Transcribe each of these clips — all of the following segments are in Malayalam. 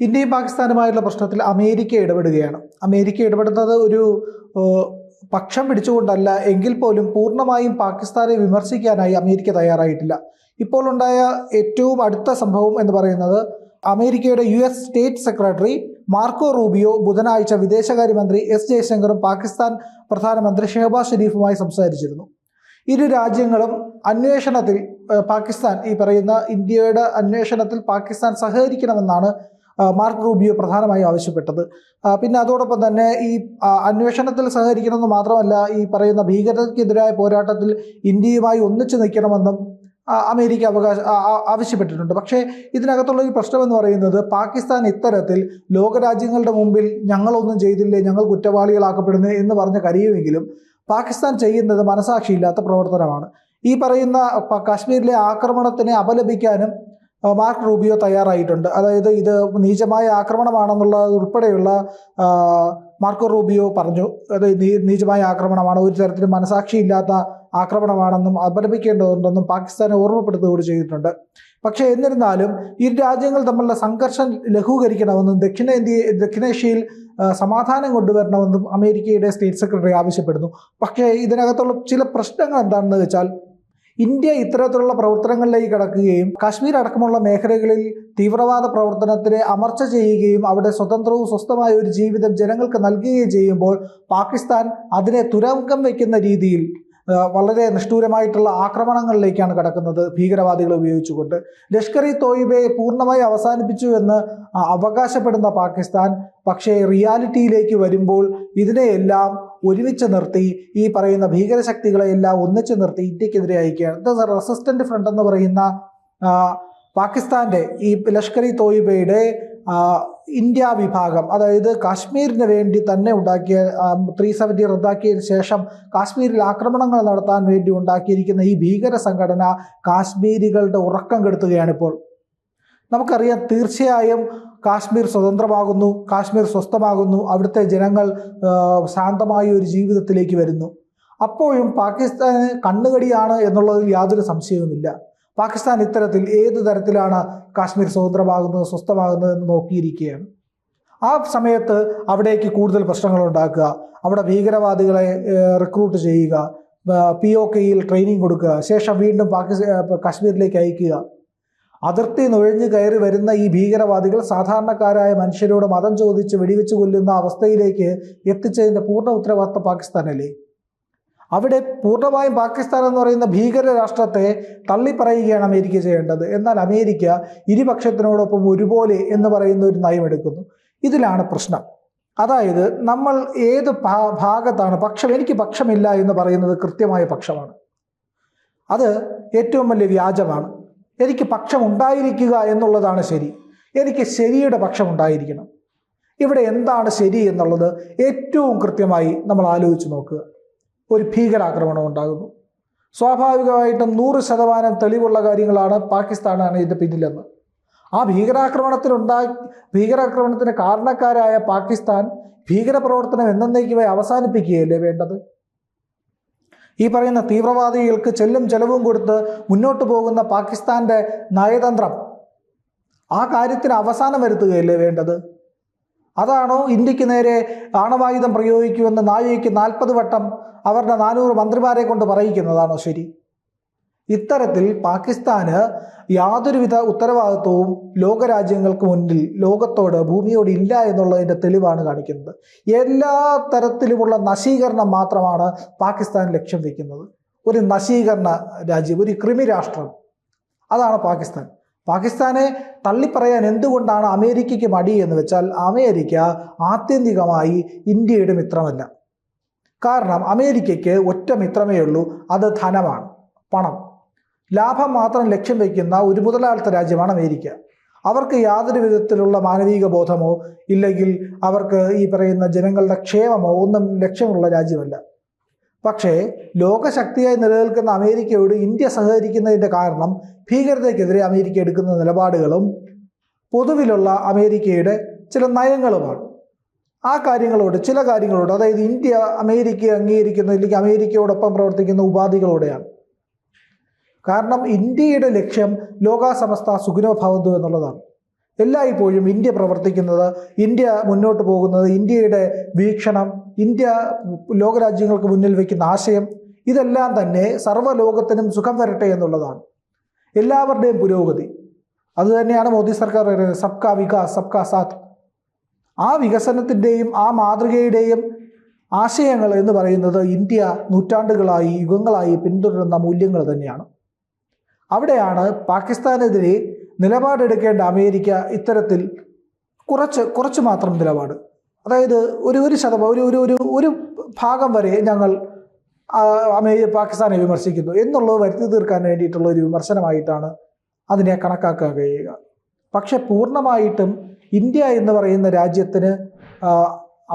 ഇന്ത്യയും പാകിസ്ഥാനുമായുള്ള പ്രശ്നത്തിൽ അമേരിക്ക ഇടപെടുകയാണ്. അമേരിക്ക ഇടപെടുന്നത് ഒരു പക്ഷം പിടിച്ചുകൊണ്ടല്ല എങ്കിൽ പോലും പൂർണ്ണമായും പാകിസ്ഥാനെ വിമർശിക്കാനായി അമേരിക്ക തയ്യാറായിട്ടില്ല. ഇപ്പോൾ ഉണ്ടായ ഏറ്റവും അടുത്ത സംഭവം എന്ന് പറയുന്നത് അമേരിക്കയുടെ US state secretary Marco Rubio ബുധനാഴ്ച വിദേശകാര്യമന്ത്രി എസ് ജയശങ്കറും പാകിസ്ഥാൻ പ്രധാനമന്ത്രി ഷെഹബാസ് ഷെരീഫുമായി സംസാരിച്ചിരുന്നു. ഇരു രാജ്യങ്ങളും അന്വേഷണത്തിൽ പാകിസ്ഥാൻ ഈ പറയുന്ന ഇന്ത്യയുടെ അന്വേഷണത്തിൽ പാകിസ്ഥാൻ സഹകരിക്കണമെന്നാണ് മാർക്ക് റൂബിയോ പ്രധാനമായും ആവശ്യപ്പെട്ടത്. പിന്നെ അതോടൊപ്പം തന്നെ ഈ അന്വേഷണത്തിൽ സഹകരിക്കണമെന്ന് മാത്രമല്ല, ഈ പറയുന്ന ഭീകരതയ്ക്കെതിരായ പോരാട്ടത്തിൽ ഇന്ത്യയുമായി ഒന്നിച്ചു നിൽക്കണമെന്നും അമേരിക്ക ആവശ്യപ്പെട്ടിട്ടുണ്ട്. പക്ഷേ ഇതിനകത്തുള്ള ഒരു പ്രശ്നം എന്ന് പറയുന്നത് പാകിസ്ഥാൻ ഇത്തരത്തിൽ ലോകരാജ്യങ്ങളുടെ മുമ്പിൽ ഞങ്ങളൊന്നും ചെയ്തില്ലേ, ഞങ്ങൾ കുറ്റവാളികളാക്കപ്പെടുന്നു എന്ന് പറഞ്ഞ് കരയുമെങ്കിലും പാകിസ്ഥാൻ ചെയ്യുന്നത് മനസാക്ഷിയില്ലാത്ത പ്രവർത്തനമാണ്. ഈ പറയുന്ന കാശ്മീരിലെ ആക്രമണത്തിനെ അപലപിക്കാനും മാർക്ക് റൂബിയോ തയ്യാറായിട്ടുണ്ട്. അതായത് ഇത് നീചമായ ആക്രമണമാണെന്നുള്ളത് ഉൾപ്പെടെയുള്ള മാർക്കോ റൂബിയോ പറഞ്ഞു. അത് നീചമായ ആക്രമണമാണ്, ഒരു തരത്തിലും മനസാക്ഷിയില്ലാത്ത ആക്രമണമാണെന്നും അപലപിക്കേണ്ടതുണ്ടെന്നും പാകിസ്ഥാനെ ഓർമ്മപ്പെടുത്തുകയും ചെയ്തിട്ടുണ്ട്. പക്ഷേ എന്നിരുന്നാലും ഇരു രാജ്യങ്ങൾ തമ്മിലുള്ള സംഘർഷം ലഘൂകരിക്കണമെന്നും ദക്ഷിണേഷ്യയിൽ സമാധാനം കൊണ്ടുവരണമെന്നും അമേരിക്കയുടെ സ്റ്റേറ്റ് സെക്രട്ടറി ആവശ്യപ്പെടുന്നു. പക്ഷേ ഇതിനകത്തുള്ള ചില പ്രശ്നങ്ങൾ എന്താണെന്ന് വെച്ചാൽ, ഇന്ത്യ ഇത്തരത്തിലുള്ള പ്രവർത്തനങ്ങളിലേക്ക് കടക്കുകയും കാശ്മീർ അടക്കമുള്ള മേഖലകളിൽ തീവ്രവാദ പ്രവർത്തനത്തിന് അമർച്ച ചെയ്യുകയും അവിടെ സ്വതന്ത്രവും സ്വസ്ഥമായ ഒരു ജീവിതം ജനങ്ങൾക്ക് നൽകുകയും ചെയ്യുമ്പോൾ പാകിസ്ഥാൻ അതിനെ തുരങ്കം വയ്ക്കുന്ന രീതിയിൽ വളരെ നിഷ്ഠൂരമായിട്ടുള്ള ആക്രമണങ്ങളിലേക്കാണ് കടക്കുന്നത് ഭീകരവാദികളെ ഉപയോഗിച്ചുകൊണ്ട്. ലഷ്കർ ഇ തോയിബയെ പൂർണ്ണമായി അവസാനിപ്പിച്ചു എന്ന് അവകാശപ്പെടുന്ന പാകിസ്ഥാൻ പക്ഷേ റിയാലിറ്റിയിലേക്ക് വരുമ്പോൾ ഇതിനെയെല്ലാം ഒരുമിച്ച് നിർത്തി ഈ പറയുന്ന ഭീകരശക്തികളെയെല്ലാം ഒന്നിച്ചു നിർത്തി ഇന്ത്യക്കെതിരെ അയക്കുകയാണ്. റെസിസ്റ്റന്റ് ഫ്രണ്ട് എന്ന് പറയുന്ന പാകിസ്ഥാന്റെ ഈ ലഷ്കർ ഇ തോയിബയുടെ ഇന്ത്യ വിഭാഗം, അതായത് കാശ്മീരിന് വേണ്ടി തന്നെ ഉണ്ടാക്കിയ 370 റദ്ദാക്കിയതിന് ശേഷം കാശ്മീരിൽ ആക്രമണങ്ങൾ നടത്താൻ വേണ്ടി ഉണ്ടാക്കിയിരിക്കുന്ന ഈ ഭീകര സംഘടന കാശ്മീരികളുടെ ഉറക്കം കെടുത്തുകയാണിപ്പോൾ. നമുക്കറിയാം, തീർച്ചയായും കാശ്മീർ സ്വതന്ത്രമാകുന്നു, കാശ്മീർ സ്വസ്ഥമാകുന്നു, അവിടുത്തെ ജനങ്ങൾ ശാന്തമായ ഒരു ജീവിതത്തിലേക്ക് വരുന്നു. അപ്പോഴും പാകിസ്ഥാന് കണ്ണുകടിയാണ് എന്നുള്ളതിൽ യാതൊരു സംശയവുമില്ല. പാകിസ്ഥാൻ ഇത്തരത്തിൽ ഏത് തരത്തിലാണ് കാശ്മീർ സ്വതന്ത്രമാകുന്നത്, സ്വസ്ഥമാകുന്നത് എന്ന് നോക്കിയിരിക്കുകയാണ്. ആ സമയത്ത് അവിടേക്ക് കൂടുതൽ പ്രശ്നങ്ങൾ ഉണ്ടാക്കുക, അവിടെ ഭീകരവാദികളെ റിക്രൂട്ട് ചെയ്യുക, POKയിൽ ട്രെയിനിങ് കൊടുക്കുക, ശേഷം വീണ്ടും കാശ്മീരിലേക്ക് അയക്കുക. അതിർത്തി നുഴഞ്ഞു കയറി വരുന്ന ഈ ഭീകരവാദികൾ സാധാരണക്കാരായ മനുഷ്യരോട് മതം ചോദിച്ച് വെടിവെച്ച് കൊല്ലുന്ന അവസ്ഥയിലേക്ക് എത്തിച്ചതിൻ്റെ പൂർണ്ണ ഉത്തരവാദിത്തം പാകിസ്ഥാനല്ലേ? അവിടെ പൂർണ്ണമായും പാകിസ്ഥാൻ എന്ന് പറയുന്ന ഭീകര രാഷ്ട്രത്തെ തള്ളിപ്പറയുകയാണ് അമേരിക്ക ചെയ്യേണ്ടത്. എന്നാൽ അമേരിക്ക ഇരുപക്ഷത്തിനോടൊപ്പം ഒരുപോലെ എന്ന് പറയുന്ന ഒരു നയമെടുക്കുന്നു. ഇതിലാണ് പ്രശ്നം. അതായത് നമ്മൾ ഏത് ഭാഗത്താണ് എനിക്ക് പക്ഷമില്ല എന്ന് പറയുന്നത് കൃത്യമായ പക്ഷമാണ്. അത് ഏറ്റവും വലിയ വ്യാജമാണ്. എനിക്ക് പക്ഷം ഉണ്ടായിരിക്കുക എന്നുള്ളതാണ് ശരി. എനിക്ക് ശരിയുടെ പക്ഷം ഉണ്ടായിരിക്കണം. ഇവിടെ എന്താണ് ശരി എന്നുള്ളത് ഏറ്റവും കൃത്യമായി നമ്മൾ ആലോചിച്ച് നോക്കുക. ഒരു ഭീകരാക്രമണം ഉണ്ടാകുന്നു, സ്വാഭാവികമായിട്ടും 100% തെളിവുള്ള കാര്യങ്ങളാണ് പാകിസ്ഥാനാണ് ഇതിൻ്റെ പിന്നിലെന്ന്. ആ ഭീകരാക്രമണത്തിന് കാരണക്കാരായ പാകിസ്ഥാൻ ഭീകരപ്രവർത്തനം എന്നേക്കുമായി അവസാനിപ്പിക്കുകയല്ലേ വേണ്ടത്? ഈ പറയുന്ന തീവ്രവാദികൾക്ക് ചെലവും കൊടുത്ത് മുന്നോട്ട് പോകുന്ന പാകിസ്ഥാന്റെ നയതന്ത്രം, ആ കാര്യത്തിന് അവസാനം വരുത്തുകയല്ലേ വേണ്ടത്? അതാണോ ഇന്ത്യക്ക് നേരെ ആണവായുധം പ്രയോഗിക്കുമെന്ന് നായികയ്ക്ക് 40 വട്ടം അവരുടെ 400 മന്ത്രിമാരെ കൊണ്ട് പറയിക്കുന്നതാണോ ശരി? ഇത്തരത്തിൽ പാകിസ്ഥാന് യാതൊരുവിധ ഉത്തരവാദിത്വവും ലോകരാജ്യങ്ങൾക്ക് മുന്നിൽ, ലോകത്തോട്, ഭൂമിയോട് ഇല്ല എന്നുള്ളതിൻ്റെ തെളിവാണ് കാണിക്കുന്നത്. എല്ലാ തരത്തിലുമുള്ള നശീകരണം മാത്രമാണ് പാകിസ്ഥാൻ ലക്ഷ്യം വയ്ക്കുന്നത്. ഒരു നശീകരണ രാജ്യം, ഒരു ക്രിമി രാഷ്ട്രം, അതാണ് പാകിസ്ഥാൻ. പാകിസ്ഥാനെ തള്ളിപ്പറയാൻ എന്തുകൊണ്ടാണ് അമേരിക്കയ്ക്ക് മടി എന്ന് വെച്ചാൽ, അമേരിക്ക ആത്യന്തികമായി ഇന്ത്യയുടെ മിത്രമല്ല. കാരണം അമേരിക്കയ്ക്ക് ഒറ്റ മിത്രമേ ഉള്ളൂ, അത് ധനമാണ്, പണം, ലാഭം മാത്രം ലക്ഷ്യം വയ്ക്കുന്ന ഒരു മുതലാളിത്ത രാജ്യമാണ് അമേരിക്ക. അവർക്ക് യാതൊരു വിധത്തിലുള്ള മാനവിക ബോധമോ ഇല്ലെങ്കിൽ അവർക്ക് ഈ പറയുന്ന ജനങ്ങളുടെ ക്ഷേമമോ ഒന്നും ലക്ഷ്യമുള്ള രാജ്യമല്ല. പക്ഷേ ലോകശക്തിയായി നിലനിൽക്കുന്ന അമേരിക്കയോട് ഇന്ത്യ സഹകരിക്കുന്നതിൻ്റെ കാരണം ഭീകരതയ്ക്കെതിരെ അമേരിക്ക എടുക്കുന്ന നിലപാടുകളും പൊതുവിലുള്ള അമേരിക്കയുടെ ചില നയങ്ങളുമാണ്. ആ കാര്യങ്ങളോട്, ചില കാര്യങ്ങളോട്, അതായത് ഇന്ത്യ അമേരിക്കയെ അംഗീകരിക്കുന്ന അല്ലെങ്കിൽ അമേരിക്കയോടൊപ്പം പ്രവർത്തിക്കുന്ന ഉപാധികളോടെയാണ്. കാരണം ഇന്ത്യയുടെ ലക്ഷ്യം ലോകാസമസ്ത സുഖിനോ ഭവന്തു എന്നുള്ളതാണ്. എല്ലായ്പ്പോഴും ഇന്ത്യ പ്രവർത്തിക്കുന്നത്, ഇന്ത്യ മുന്നോട്ട് പോകുന്നത്, ഇന്ത്യയുടെ വീക്ഷണം, ഇന്ത്യ ലോകരാജ്യങ്ങൾക്ക് മുന്നിൽ വയ്ക്കുന്ന ആശയം, ഇതെല്ലാം തന്നെ സർവ്വലോകത്തിനും സുഖം വരട്ടെ എന്നുള്ളതാണ്. എല്ലാവരുടെയും പുരോഗതി. അതുതന്നെയാണ് മോദി സർക്കാർ പറയുന്നത്, സബ്കാ വികാസ് സബ്കാ സാത്ത്. ആ വികസനത്തിൻ്റെയും ആ മാതൃകയുടെയും ആശയങ്ങൾ എന്ന് പറയുന്നത് ഇന്ത്യ നൂറ്റാണ്ടുകളായി, യുഗങ്ങളായി പിന്തുടരുന്ന മൂല്യങ്ങൾ തന്നെയാണ്. അവിടെയാണ് പാകിസ്ഥാനെതിരെ നിലപാടെടുക്കേണ്ട അമേരിക്ക ഇത്തരത്തിൽ കുറച്ച് മാത്രം നിലപാട്, അതായത് ഒരു ഭാഗം വരെ ഞങ്ങൾ പാകിസ്ഥാനെ വിമർശിക്കുന്നു എന്നുള്ളത് വരുത്തി തീർക്കാൻ വേണ്ടിയിട്ടുള്ള ഒരു വിമർശനമായിട്ടാണ് അതിനെ കണക്കാക്കാൻ കഴിയുക. പക്ഷെ പൂർണ്ണമായിട്ടും ഇന്ത്യ എന്ന് പറയുന്ന രാജ്യത്തിന്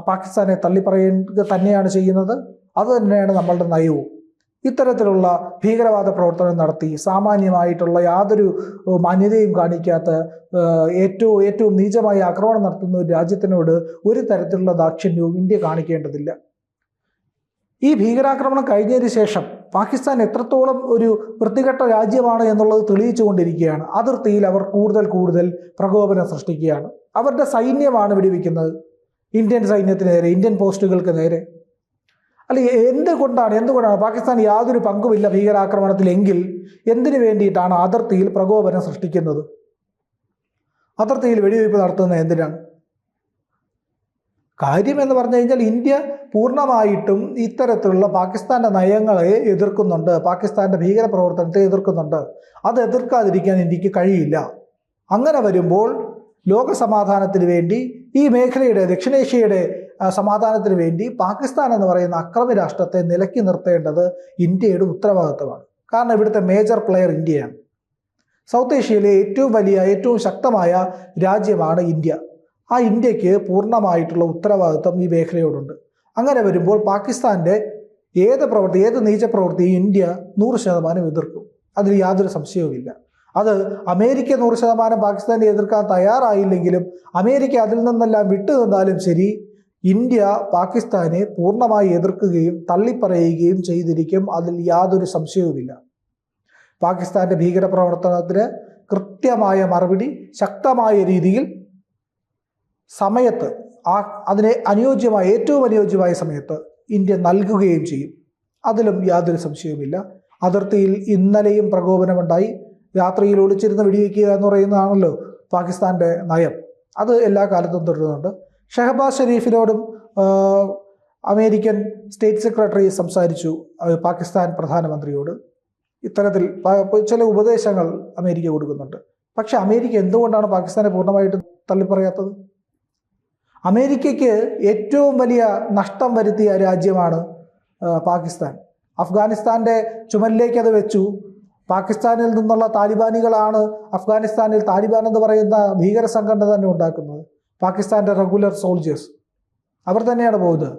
പാകിസ്ഥാനെ തള്ളിപ്പറയുക തന്നെയാണ് ചെയ്യുന്നത്. അതുതന്നെയാണ് നമ്മളുടെ നയവും. ഇത്തരത്തിലുള്ള ഭീകരവാദ പ്രവർത്തനം നടത്തി സാമാന്യമായിട്ടുള്ള യാതൊരു മാന്യതയും കാണിക്കാത്ത ഏറ്റവും നീചമായ ആക്രമണം നടത്തുന്ന ഒരു രാജ്യത്തിനോട് ഒരു തരത്തിലുള്ള ദാക്ഷിണ്യവും ഇന്ത്യ കാണിക്കേണ്ടതില്ല. ഈ ഭീകരാക്രമണം കഴിഞ്ഞതിന് ശേഷം പാകിസ്ഥാൻ എത്രത്തോളം ഒരു വൃത്തികെട്ട രാജ്യമാണ് എന്നുള്ളത് തെളിയിച്ചു കൊണ്ടിരിക്കുകയാണ്. അതിർത്തിയിൽ അവർ കൂടുതൽ പ്രകോപനം സൃഷ്ടിക്കുകയാണ്. അവരുടെ സൈന്യമാണ് വെടിവെക്കുന്നത് ഇന്ത്യൻ സൈന്യത്തിന് നേരെ, ഇന്ത്യൻ പോസ്റ്റുകൾക്ക് നേരെ. അല്ല, എന്തുകൊണ്ടാണ് പാകിസ്ഥാൻ യാതൊരു പങ്കുമില്ല ഭീകരാക്രമണത്തിലെങ്കിൽ എന്തിനു വേണ്ടിയിട്ടാണ് അതിർത്തിയിൽ പ്രകോപനം സൃഷ്ടിക്കുന്നത്? അതിർത്തിയിൽ വെടിവയ്പ് നടത്തുന്നത് എന്തിനാണ്? കാര്യം എന്ന് പറഞ്ഞു കഴിഞ്ഞാൽ ഇന്ത്യ പൂർണ്ണമായിട്ടും ഇത്തരത്തിലുള്ള പാകിസ്ഥാൻ്റെ നയങ്ങളെ എതിർക്കുന്നുണ്ട്, പാകിസ്ഥാൻ്റെ ഭീകരപ്രവർത്തനത്തെ എതിർക്കുന്നുണ്ട്. അത് എതിർക്കാതിരിക്കാൻ ഇന്ത്യക്ക് കഴിയില്ല. അങ്ങനെ വരുമ്പോൾ ലോക സമാധാനത്തിന് വേണ്ടി, ഈ മേഖലയുടെ ദക്ഷിണേഷ്യയുടെ സമാധാനത്തിന് വേണ്ടി പാകിസ്ഥാൻ എന്ന് പറയുന്ന അക്രമി രാഷ്ട്രത്തെ നിലയ്ക്ക് നിർത്തേണ്ടത് ഇന്ത്യയുടെ ഉത്തരവാദിത്തമാണ്. കാരണം ഇവിടുത്തെ മേജർ പ്ലെയർ ഇന്ത്യയാണ്. സൗത്ത് ഏഷ്യയിലെ ഏറ്റവും വലിയ, ഏറ്റവും ശക്തമായ രാജ്യമാണ് ഇന്ത്യ. ആ ഇന്ത്യക്ക് പൂർണ്ണമായിട്ടുള്ള ഉത്തരവാദിത്വം ഈ മേഖലയോടുണ്ട്. അങ്ങനെ വരുമ്പോൾ പാകിസ്ഥാൻ്റെ ഏത് നീചപ്രവൃത്തിയും ഇന്ത്യ 100% എതിർക്കും. അതിൽ യാതൊരു സംശയവുമില്ല. അത് അമേരിക്ക 100% പാകിസ്ഥാനെ എതിർക്കാൻ തയ്യാറായില്ലെങ്കിലും, അമേരിക്ക അതിൽ നിന്നെല്ലാം വിട്ടു നിന്നാലും ശരി, ഇന്ത്യ പാകിസ്ഥാനെ പൂർണ്ണമായി എതിർക്കുകയും തള്ളിപ്പറയുകയും ചെയ്തിരിക്കും. അതിൽ യാതൊരു സംശയവുമില്ല. പാകിസ്ഥാൻ്റെ ഭീകരപ്രവർത്തനത്തിന് കൃത്യമായ മറുപടി ശക്തമായ രീതിയിൽ സമയത്ത്, അതിനെ ഏറ്റവും അനുയോജ്യമായ സമയത്ത് ഇന്ത്യ നൽകുകയും ചെയ്യും. അതിലും യാതൊരു സംശയവുമില്ല. അതിർത്തിയിൽ ഇന്നലെയും പ്രകോപനമുണ്ടായി. രാത്രിയിൽ ഒളിച്ചിരുന്ന് വെടിവെക്കുക എന്ന് പറയുന്നതാണല്ലോ പാകിസ്ഥാൻ്റെ നയം. അത് എല്ലാ കാലത്തും തുടരുന്നുണ്ട്. ഷഹബാസ് ഷെരീഫിനോടും അമേരിക്കൻ സ്റ്റേറ്റ് സെക്രട്ടറി സംസാരിച്ചു, പാകിസ്ഥാൻ പ്രധാനമന്ത്രിയോട്. ഇത്തരത്തിൽ ചില ഉപദേശങ്ങൾ അമേരിക്ക കൊടുക്കുന്നുണ്ട്. പക്ഷെ അമേരിക്ക എന്തുകൊണ്ടാണ് പാകിസ്ഥാനെ പൂർണ്ണമായിട്ട് തള്ളിപ്പറയാത്തത്? അമേരിക്കയ്ക്ക് ഏറ്റവും വലിയ നഷ്ടം വരുത്തിയ രാജ്യമാണ് പാകിസ്ഥാൻ. അഫ്ഗാനിസ്ഥാൻ്റെ ചുമലിലേക്ക് അത് വെച്ചു. പാകിസ്ഥാനിൽ നിന്നുള്ള താലിബാനികളാണ് അഫ്ഗാനിസ്ഥാനിൽ താലിബാൻ എന്ന് പറയുന്ന ഭീകര സംഘടന തന്നെ ഉണ്ടാക്കുന്നത്. പാകിസ്ഥാൻ്റെ റെഗുലർ സോൾജേഴ്സ് അവർ തന്നെയാണ് പോകുന്നത്.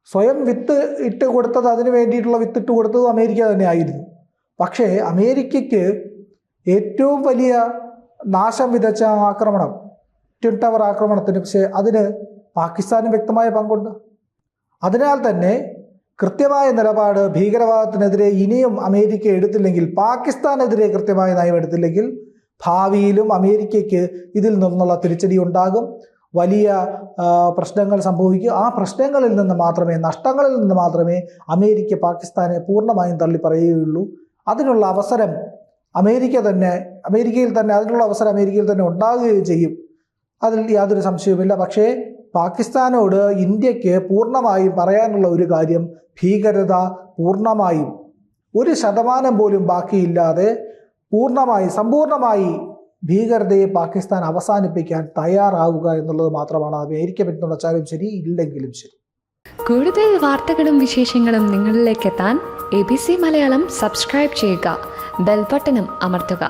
സ്വയം വിത്ത് ഇട്ട് കൊടുത്തത്, അതിന് വേണ്ടിയിട്ടുള്ള വിത്തിട്ട് കൊടുത്തത് അമേരിക്ക തന്നെ ആയിരുന്നു. പക്ഷേ അമേരിക്കയ്ക്ക് ഏറ്റവും വലിയ നാശം വിതച്ച ആക്രമണം, ട്വിൻ ടവർ ആക്രമണത്തിന്, പക്ഷേ അതിന് പാകിസ്ഥാനും വ്യക്തമായ പങ്കുണ്ട്. അതിനാൽ തന്നെ കൃത്യമായ നിലപാട് ഭീകരവാദത്തിനെതിരെ ഇനിയും അമേരിക്ക എടുത്തില്ലെങ്കിൽ, പാകിസ്ഥാനെതിരെ കൃത്യമായ നയം എടുത്തില്ലെങ്കിൽ, ഭാവിയിലും അമേരിക്കയ്ക്ക് ഇതിൽ നിന്നുള്ള തിരിച്ചടി ഉണ്ടാകും. വലിയ പ്രശ്നങ്ങൾ സംഭവിക്കും. ആ പ്രശ്നങ്ങളിൽ നിന്ന് മാത്രമേ, നഷ്ടങ്ങളിൽ നിന്ന് മാത്രമേ അമേരിക്ക പാകിസ്ഥാനെ പൂർണ്ണമായും തള്ളിപ്പറയുകയുള്ളൂ. അതിനുള്ള അവസരം അമേരിക്കയിൽ തന്നെ ഉണ്ടാകുകയും ചെയ്യും. അതിൽ യാതൊരു സംശയവുമില്ല. പക്ഷേ പാകിസ്ഥാനോട് ഇന്ത്യക്ക് പൂർണ്ണമായും പറയാനുള്ള ഒരു കാര്യം, ഭീകരത പൂർണ്ണമായും 1% പോലും ബാക്കിയില്ലാതെ സമ്പൂർണ്ണമായി ഭീകരതയെ പാകിസ്ഥാൻ അവസാനിപ്പിക്കാൻ തയ്യാറാവുക എന്നുള്ളത് മാത്രമാണ്. അമേരിക്ക പിന്തുണച്ചാലും ശരി, ഇല്ലെങ്കിലും ശരി. കൂടുതൽ വാർത്തകളും വിശേഷങ്ങളും നിങ്ങളിലേക്ക് എത്താൻ ABC മലയാളം സബ്സ്ക്രൈബ് ചെയ്യുക, ബെൽ ബട്ടണും അമർത്തുക.